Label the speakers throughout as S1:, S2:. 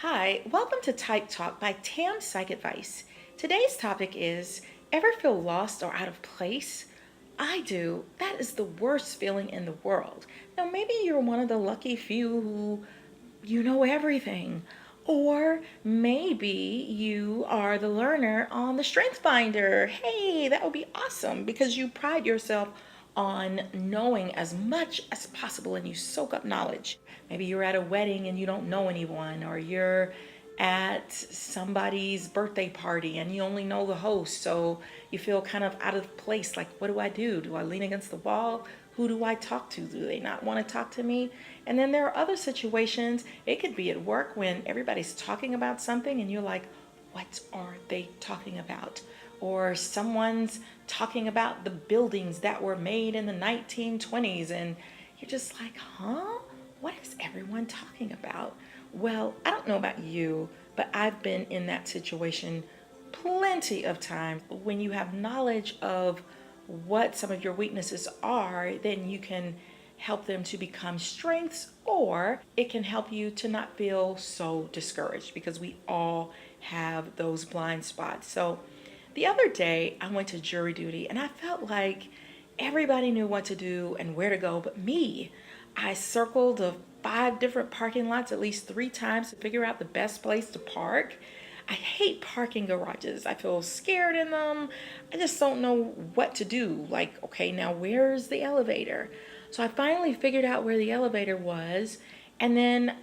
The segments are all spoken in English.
S1: Hi, welcome to Type Talk by Tam Psych Advice. Today's topic is ever feel lost or out of place? I do. That is the worst feeling in the world. Now, maybe you're one of the lucky few who you know everything. Or maybe you are the learner on the Strength Finder. Hey, that would be awesome because you pride yourself on knowing as much as possible and you soak up knowledge. Maybe you're at a wedding and you don't know anyone, or you're at somebody's birthday party and you only know the host, so you feel kind of out of place. Like, what do I do? Do I lean against the wall? Who do I talk to? Do they not want to talk to me? And then there are other situations. It could be at work when everybody's talking about something and you're like, what are they talking about? Or someone's talking about the buildings that were made in the 1920s and you're just like, huh? What is everyone talking about? Well, I don't know about you, but I've been in that situation plenty of times. When you have knowledge of what some of your weaknesses are, then you can help them to become strengths, or it can help you to not feel so discouraged because we all have those blind spots. So the other day I went to jury duty and I felt like everybody knew what to do and where to go but me. I circled the 5 different parking lots at least 3 times to figure out the best place to park. I hate parking garages. I feel scared in them. I just don't know what to do. Like, okay, now where's the elevator? So I finally figured out where the elevator was. And then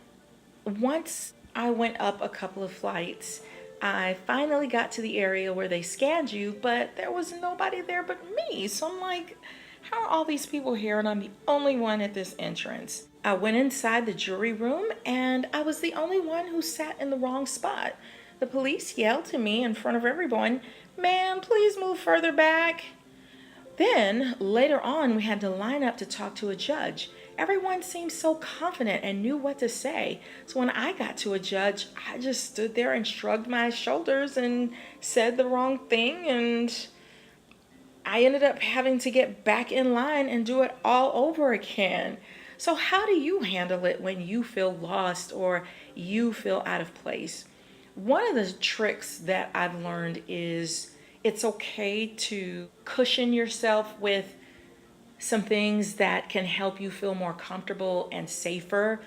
S1: once I went up a couple of flights, I finally got to the area where they scanned you, but there was nobody there but me. So I'm like, how are all these people here and I'm the only one at this entrance? I went inside the jury room and I was the only one who sat in the wrong spot. The police yelled to me in front of everyone, "Ma'am, please move further back." Then, later on, we had to line up to talk to a judge. Everyone seemed so confident and knew what to say. So when I got to a judge, I just stood there and shrugged my shoulders and said the wrong thing, and I ended up having to get back in line and do it all over again. So how do you handle it when you feel lost or you feel out of place? One of the tricks that I've learned is it's okay to cushion yourself with some things that can help you feel more comfortable and safer.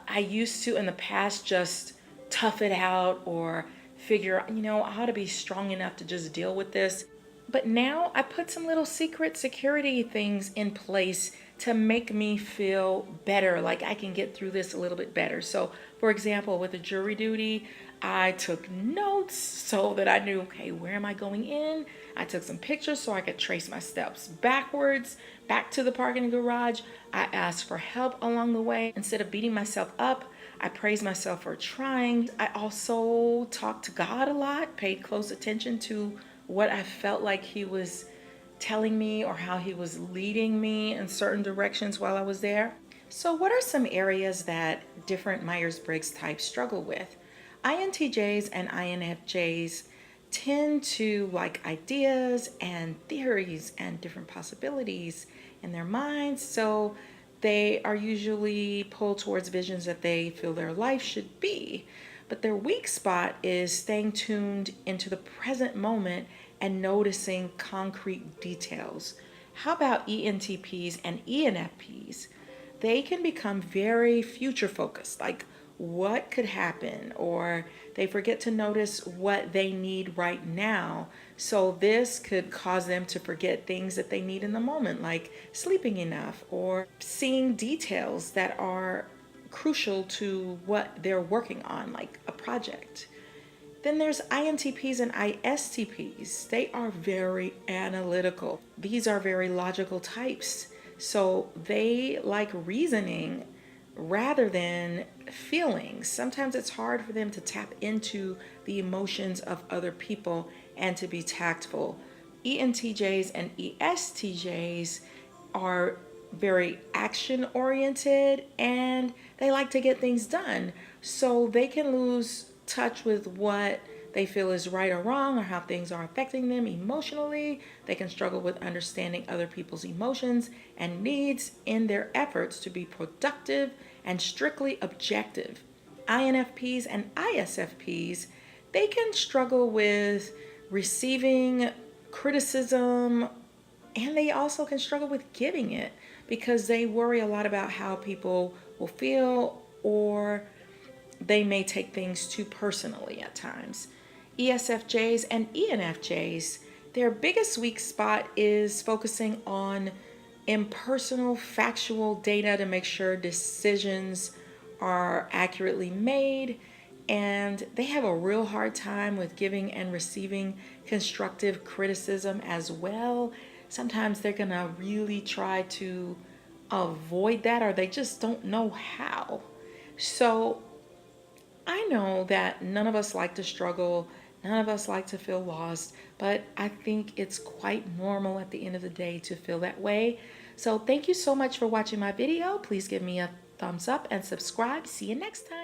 S1: I used to in the past just tough it out or figure, how to be strong enough to just deal with this. But now I put some little secret security things in place to make me feel better, like I can get through this a little bit better. So, for example, with the jury duty, I took notes so that I knew, okay, where am I going in? I took some pictures so I could trace my steps backwards, back to the parking garage. I asked for help along the way. Instead of beating myself up, I praised myself for trying. I also talked to God a lot, paid close attention to what I felt like He was telling me or how He was leading me in certain directions while I was there. So, what are some areas that different Myers-Briggs types struggle with? INTJs and INFJs tend to like ideas and theories and different possibilities in their minds, so they are usually pulled towards visions that they feel their life should be. But their weak spot is staying tuned into the present moment and noticing concrete details. How about ENTPs and ENFPs? They can become very future focused, like what could happen, or they forget to notice what they need right now. So this could cause them to forget things that they need in the moment, like sleeping enough or seeing details that are crucial to what they're working on, like a project. Then there's INTPs and ISTPs. They are very analytical. These are very logical types. So they like reasoning rather than feelings. Sometimes it's hard for them to tap into the emotions of other people and to be tactful. ENTJs and ESTJs are very action oriented and they like to get things done. So they can lose touch with what they feel is right or wrong or how things are affecting them emotionally. They can struggle with understanding other people's emotions and needs in their efforts to be productive and strictly objective. INFPs and ISFPs, they can struggle with receiving criticism, and they also can struggle with giving it because they worry a lot about how people will feel, or they may take things too personally at times. ESFJs and ENFJs, their biggest weak spot is focusing on impersonal, factual data to make sure decisions are accurately made, and they have a real hard time with giving and receiving constructive criticism as well. Sometimes they're gonna really try to avoid that, or they just don't know how. So I know that none of us like to struggle, none of us like to feel lost, but I think it's quite normal at the end of the day to feel that way. So thank you so much for watching my video. Please give me a thumbs up and subscribe. See you next time.